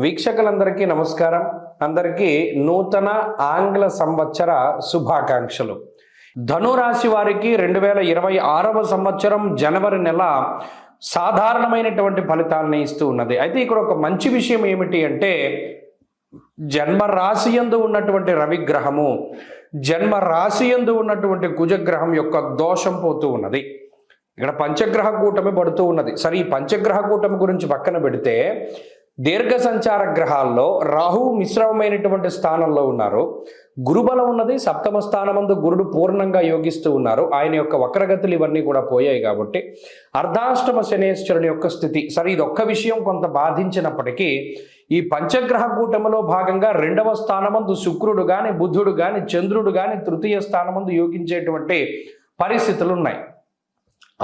వీక్షకులందరికీ నమస్కారం. అందరికీ నూతన ఆంగ్ల సంవత్సర శుభాకాంక్షలు. ధనురాశి వారికి 2026వ సంవత్సరం జనవరి నెల సాధారణమైనటువంటి ఫలితాలను ఇస్తూ ఉన్నది. అయితే ఇక్కడ ఒక మంచి విషయం ఏమిటి అంటే, జన్మ రాశి యందు ఉన్నటువంటి రవిగ్రహము జన్మ రాశి యందు ఉన్నటువంటి కుజగ్రహం యొక్క దోషం పోతూ ఉన్నది. ఇక్కడ పంచగ్రహ కూటమి పడుతూ ఉన్నది. సరే, ఈ పంచగ్రహ కూటమి గురించి పక్కన పెడితే, దీర్ఘ సంచార గ్రహాల్లో రాహు మిశ్రమమైనటువంటి స్థానంలో ఉన్నారు. గురుబలం ఉన్నది. సప్తమ స్థానమందు గురుడు పూర్ణంగా యోగిస్తూ ఉన్నారు. ఆయన యొక్క వక్రగతులు ఇవన్నీ కూడా పోయాయి కాబట్టి అర్ధాష్టమ శనేశ్వరుని యొక్క స్థితి. సరే, ఇది ఒక్క విషయం కొంత బాధించినప్పటికీ ఈ పంచగ్రహ కూటమిలో భాగంగా రెండవ స్థానమందు శుక్రుడు కానీ, బుధుడు కానీ, చంద్రుడు కానీ తృతీయ స్థానమందు యోగించేటువంటి పరిస్థితులు ఉన్నాయి.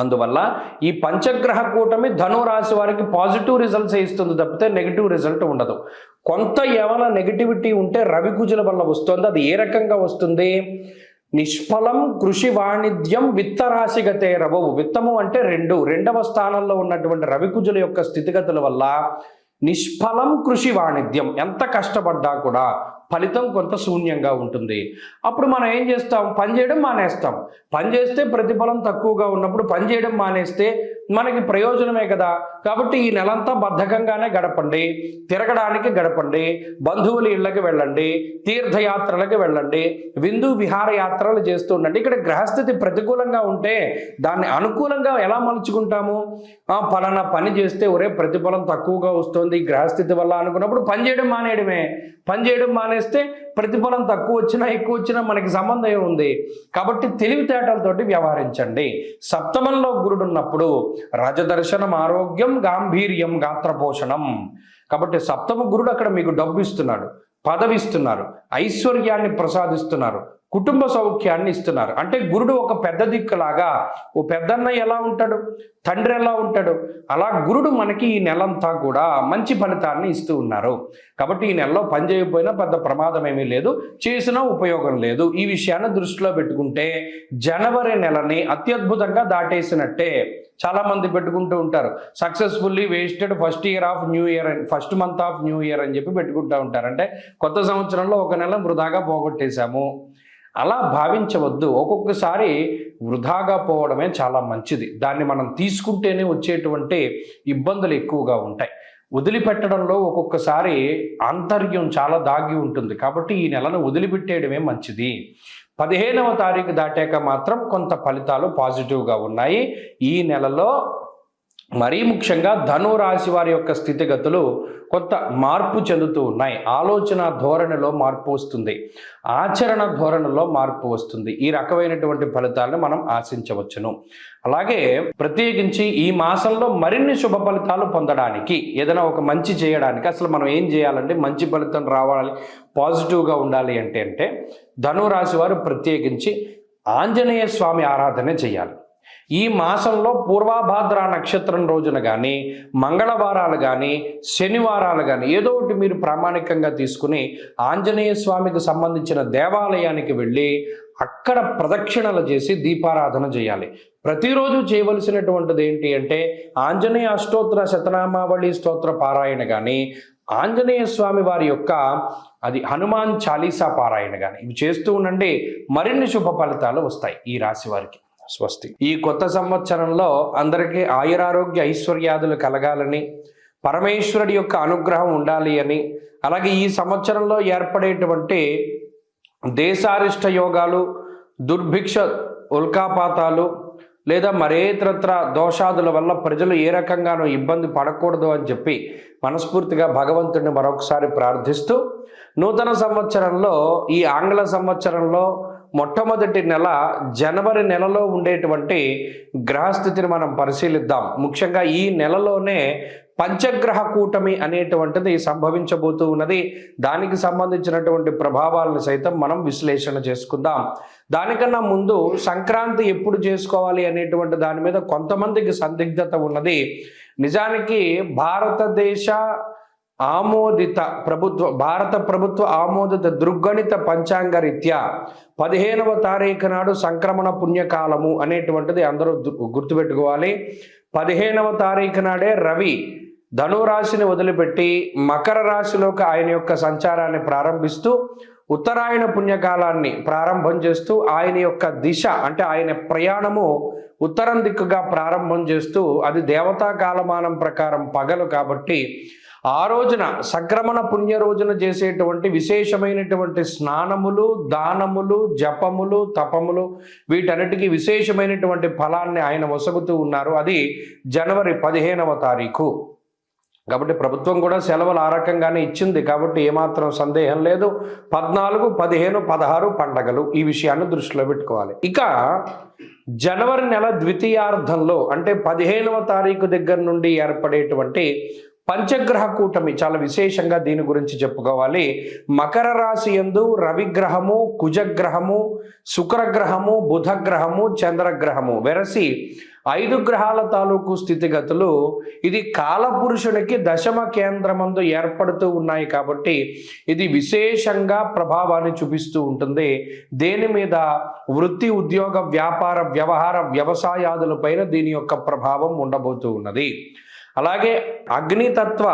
అందువల్ల ఈ పంచగ్రహ కూటమి ధనురాశి వారికి పాజిటివ్ రిజల్ట్స్ ఇస్తుంది తప్పితే నెగిటివ్ రిజల్ట్ ఉండదు. కొంత ఏమైనా నెగిటివిటీ ఉంటే రవి కుజుల వల్ల వస్తుంది. అది ఏ రకంగా వస్తుంది? నిష్ఫలం కృషి వాణిజ్యం విత్తరాశిగతే రవవు. విత్తము అంటే రెండవ స్థానంలో ఉన్నటువంటి రవి కుజుల యొక్క స్థితిగతుల వల్ల నిష్ఫలం కృషి వాణిజ్యం, ఎంత కష్టపడ్డా కూడా ఫలితం కొంత శూన్యంగా ఉంటుంది. అప్పుడు మనం ఏం చేస్తాం? పని చేయడం మానేస్తాం. పని చేస్తే ప్రతిఫలం తక్కువగా ఉన్నప్పుడు పని చేయడం మానేస్తే మనకి ప్రయోజనమే కదా. కాబట్టి ఈ నెలంతా బద్ధకంగానే గడపండి, తిరగడానికి గడపండి, బంధువుల ఇళ్ళకి వెళ్ళండి, తీర్థయాత్రలకు వెళ్ళండి, విందు విహార యాత్రలు చేస్తూ ఉండండి. ఇక్కడ గ్రహస్థితి ప్రతికూలంగా ఉంటే దాన్ని అనుకూలంగా ఎలా మలుచుకుంటాము? ఫలానా పని చేస్తే ఒరే ప్రతిఫలం తక్కువగా వస్తుంది గ్రహస్థితి వల్ల అనుకున్నప్పుడు పని చేయడం మానేయడమే. పని చేయడం మానేస్తే ప్రతిఫలం తక్కువ వచ్చినా ఎక్కువ వచ్చినా మనకి సంబంధం ఏముంది? కాబట్టి తెలివితేటలతోటి వ్యవహరించండి. సప్తమంలో గురుడు ఉన్నప్పుడు రాజదర్శనం, ఆరోగ్యం, గాంభీర్యం, గాత్రపోషణం. కాబట్టి సప్తమ గురుడు అక్కడ మీకు డబ్బు ఇస్తున్నాడు, పదవి ఇస్తున్నారు, ఐశ్వర్యాన్ని ప్రసాదిస్తున్నారు, కుటుంబ సౌఖ్యాన్ని ఇస్తున్నారు. అంటే గురుడు ఒక పెద్ద దిక్కులాగా, ఓ పెద్దన్న ఎలా ఉంటాడు, తండ్రి ఎలా ఉంటాడు, అలా గురుడు మనకి ఈ నెలంతా కూడా మంచి ఫలితాన్ని ఇస్తూ ఉన్నారు. కాబట్టి ఈ నెలలో పని చేయకపోయినా పెద్ద ప్రమాదం ఏమీ లేదు, చేసినా ఉపయోగం లేదు. ఈ విషయాన్ని దృష్టిలో పెట్టుకుంటే జనవరి నెలని అత్యద్భుతంగా దాటేసినట్టే. చాలా మంది పెట్టుకుంటూ ఉంటారు, successfully wasted first year of new year అని, first month of new year అని చెప్పి పెట్టుకుంటూ ఉంటారు. అంటే కొత్త సంవత్సరంలో ఒక నెల వృధాగా పోగొట్టేశాము. అలా భావించవద్దు. ఒక్కొక్కసారి వృధాగా పోవడమే చాలా మంచిది. దాన్ని మనం తీసుకుంటేనే వచ్చేటువంటి ఇబ్బందులు ఎక్కువగా ఉంటాయి. వదిలిపెట్టడంలో ఒక్కొక్కసారి ఆంతర్యం చాలా దాగి ఉంటుంది. కాబట్టి ఈ నెలను వదిలిపెట్టేయడమే మంచిది. 15వ తారీఖు దాటాక మాత్రం కొంత ఫలితాలు పాజిటివ్గా ఉన్నాయి. ఈ నెలలో మరీ ముఖ్యంగా ధనురాశి వారి యొక్క స్థితిగతులు కొంత మార్పు చెందుతూ ఉన్నాయి. ఆలోచన ధోరణిలో మార్పు వస్తుంది, ఆచరణ ధోరణిలో మార్పు వస్తుంది. ఈ రకమైనటువంటి ఫలితాలను మనం ఆశించవచ్చును. అలాగే ప్రత్యేకించి ఈ మాసంలో మరిన్ని శుభ ఫలితాలు పొందడానికి, ఏదైనా ఒక మంచి చేయడానికి అసలు మనం ఏం చేయాలంటే, మంచి ఫలితం రావాలి, పాజిటివ్గా ఉండాలి అంటే ధనురాశి వారు ప్రత్యేకించి ఆంజనేయ స్వామి ఆరాధన చేయాలి. ఈ మాసంలో పూర్వభాద్ర నక్షత్రం రోజున కానీ, మంగళవారాలు కానీ, శనివారాలు కానీ ఏదో ఒకటి మీరు ప్రామాణికంగా తీసుకుని ఆంజనేయ స్వామికి సంబంధించిన దేవాలయానికి వెళ్ళి అక్కడ ప్రదక్షిణలు చేసి దీపారాధన చేయాలి. ప్రతిరోజు చేయవలసినటువంటిది ఏంటి అంటే, ఆంజనేయ అష్టోత్తర శతనామావళి స్తోత్ర పారాయణ కానీ, ఆంజనేయ స్వామి వారి యొక్క అది హనుమాన్ చాలీసా పారాయణ కానీ ఇవి చేస్తూ ఉండండి. మరిన్ని శుభ ఫలితాలు వస్తాయి ఈ రాశి వారికి. స్వస్తి. ఈ కొత్త సంవత్సరంలో అందరికీ ఆయురారోగ్య ఐశ్వర్యాదులు కలగాలని, పరమేశ్వరుడి యొక్క అనుగ్రహం ఉండాలి అని, అలాగే ఈ సంవత్సరంలో ఏర్పడేటువంటి దేశారిష్ట యోగాలు, దుర్భిక్ష ఉల్కాపాతాలు లేదా మరేతరత్ర దోషాదుల వల్ల ప్రజలు ఏ రకంగానూ ఇబ్బంది పడకూడదు అని చెప్పి మనస్ఫూర్తిగా భగవంతుడిని మరొకసారి ప్రార్థిస్తూ, నూతన సంవత్సరంలో ఈ ఆంగ్ల సంవత్సరంలో మొట్టమొదటి నెల జనవరి నెలలో ఉండేటువంటి గ్రహస్థితిని మనం పరిశీలిద్దాం. ముఖ్యంగా ఈ నెలలోనే పంచగ్రహ కూటమి అనేటువంటిది సంభవించబోతూ ఉన్నది. దానికి సంబంధించినటువంటి ప్రభావాలను సైతం మనం విశ్లేషణ చేసుకుందాం. దానికన్నా ముందు సంక్రాంతి ఎప్పుడు చేసుకోవాలి అనేటువంటి దాని మీద కొంతమందికి సందిగ్ధత ఉన్నది. నిజానికి భారతదేశ ఆమోదిత భారత ప్రభుత్వ ఆమోదిత దృగ్గణిత పంచాంగ రీత్యా 15వ తారీఖు నాడు సంక్రమణ పుణ్యకాలము అనేటువంటిది అందరూ గుర్తుపెట్టుకోవాలి. 15వ తారీఖు నాడే రవి ధనురాశిని వదిలిపెట్టి మకర రాశిలోకి ఆయన యొక్క సంచారాన్ని ప్రారంభిస్తూ ఉత్తరాయణ పుణ్యకాలాన్ని ప్రారంభం చేస్తూ ఆయన యొక్క దిశ అంటే ఆయన ప్రయాణము ఉత్తరం దిక్కుగా ప్రారంభం చేస్తూ అది దేవతా కాలమానం ప్రకారం పగలు కాబట్టి ఆ రోజున సంక్రమణ పుణ్య రోజున చేసేటువంటి విశేషమైనటువంటి స్నానములు, దానములు, జపములు, తపములు వీటన్నిటికీ విశేషమైనటువంటి ఫలాన్ని ఆయన వసగుతూ ఉన్నారు. అది జనవరి 15వ తారీఖు. కాబట్టి ప్రభుత్వం కూడా సెలవులు ఆ రకంగానే ఇచ్చింది కాబట్టి ఏమాత్రం సందేహం లేదు. 14, 15, 16 పండగలు ఈ విషయాన్ని దృష్టిలో పెట్టుకోవాలి. ఇక జనవరి నెల ద్వితీయార్థంలో అంటే 15వ తారీఖు దగ్గర నుండి ఏర్పడేటువంటి పంచగ్రహ కూటమి చాలా విశేషంగా దీని గురించి చెప్పుకోవాలి. మకర రాశి యందు రవిగ్రహము, కుజగ్రహము, శుక్రగ్రహము, బుధగ్రహము, చంద్రగ్రహము వెరసి 5 గ్రహాల తాలూకు స్థితిగతులు ఇది కాలపురుషునికి దశమ కేంద్రమందు ఏర్పడుతూ ఉన్నాయి కాబట్టి ఇది విశేషంగా ప్రభావాన్ని చూపిస్తూ ఉంటుంది. దేని మీద? వృత్తి, ఉద్యోగ, వ్యాపార, వ్యవహార, వ్యవసాయాదులపైన దీని యొక్క ప్రభావం ఉండబోతూ ఉన్నది. అలాగే అగ్నితత్వ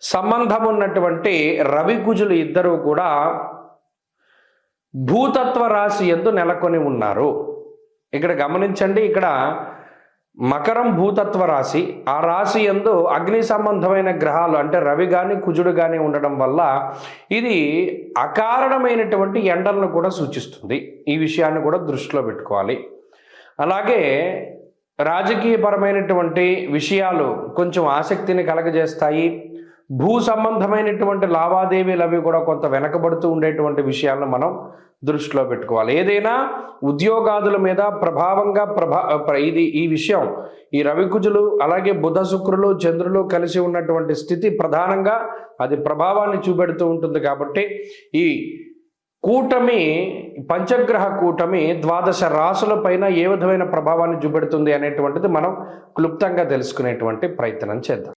సంబంధం ఉన్నటువంటి రవి కుజులు ఇద్దరూ కూడా భూతత్వ రాశి యందు నెలకొని ఉన్నారు. ఇక్కడ గమనించండి, ఇక్కడ మకరం భూతత్వ రాశి, ఆ రాశి యందు అగ్ని సంబంధమైన గ్రహాలు అంటే రవి కానీ కుజుడు కానీ ఉండడం వల్ల ఇది అకారణమైనటువంటి ఎండలను కూడా సూచిస్తుంది. ఈ విషయాన్ని కూడా దృష్టిలో పెట్టుకోవాలి. అలాగే రాజకీయపరమైనటువంటి విషయాలు కొంచెం ఆసక్తిని కలగజేస్తాయి. భూ సంబంధమైనటువంటి లావాదేవీలు అవి కూడా కొంత వెనకబడుతూ ఉండేటువంటి విషయాలను మనం దృష్టిలో పెట్టుకోవాలి. ఏదైనా ఉద్యోగాదుల మీద ప్రభావంగా ఈ విషయం ఈ రవికుజులు అలాగే బుధ, శుక్రులు, చంద్రులు కలిసి ఉన్నటువంటి స్థితి ప్రధానంగా అది ప్రభావాన్ని చూపెడుతూ ఉంటుంది. కాబట్టి ఈ కూటమి, పంచగ్రహ కూటమి 12 రాశుల పైన ఏ విధమైన ప్రభావాన్ని చూపెడుతుంది అనేటువంటిది మనం క్లుప్తంగా తెలుసుకునేటువంటి ప్రయత్నం చేద్దాం.